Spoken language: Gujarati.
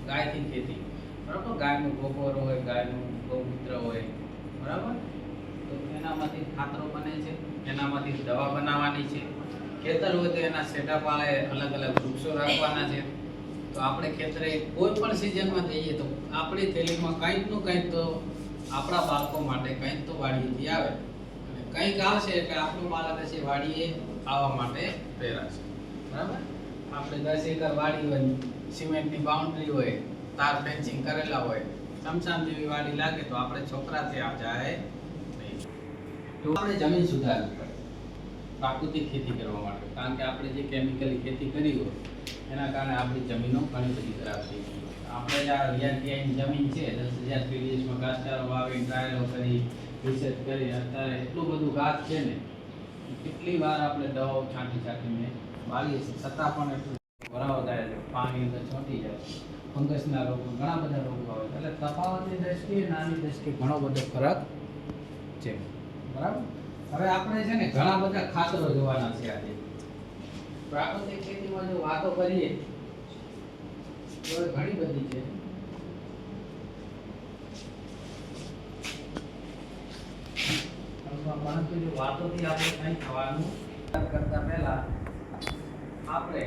ગાયથી ખેતી, બરાબર, ગાયનું ગોબર હોય, ગાયનું ગૌમૂત્ર હોય, બરાબર, તો એનામાંથી ખાતરો બને છે, એનામાંથી દવા બનાવવાની છે. ખેતર હોય તો એના સેટા પાળે અલગ અલગ વૃક્ષો રાખવાના છે. તો આપણે ખેતરે કોઈ પણ સિઝનમાં જઈએ તો આપણી થેલીમાં કંઈકનું કંઈક તો આપણા બાળકો માટે કંઈક તો વાડીએથી આવે, અને કંઈક આવશે એટલે આપણું બાળક હશે વાડીએ આવવા માટે પ્રેરાશે, બરાબર. આપણે 10 એકર વાડી હોય, સિમેન્ટની બાઉન્ડ્રી હોય, તાર ફેન્સિંગ કરેલા હોય, સમસાન જેવી વાડી લાગે તો આપણે છોકરા ત્યાં જાય નહીં. તો આપણે જમીન સુધારવી પડે પ્રાકૃતિક ખેતી કરવા માટે, કારણ કે આપણે જે કેમિકલી ખેતી કરી હોય એના કારણે આપણી જમીનો ઘણી બધી ખરાબ થઈ ગઈ. આપણે જે આ રિયાની જમીન છે 10,000 પીડીએસમાં ઘાસચારો વાવી, ટ્રાયલો કરી, રિસર્ચ કરી, અત્યારે એટલું બધું ઘાસ છે ને, કેટલી વાર આપણે દવાઓ છાંટીને વાવીએ છીએ, છતાં પણ એટલું ભરાવો થાય છે, પાણી અંદર છોટી જાય, ફંગસના રોગો, ઘણા બધા રોગો આવે. એટલે તફાવતની દ્રષ્ટિએ નાની દ્રષ્ટિએ ઘણો બધો ફરક છે, બરાબર. હવે આપણે છે ને ઘણા બધા ખાતરો જોવાના છે આજે. પ્રાકૃતિક ખેતીમાં જો વાતો કરીએ તો ઘણી બધી છે. પરંતુ જો વાતોથી આપણે કંઈ થવાનું કરતા પહેલા આપણે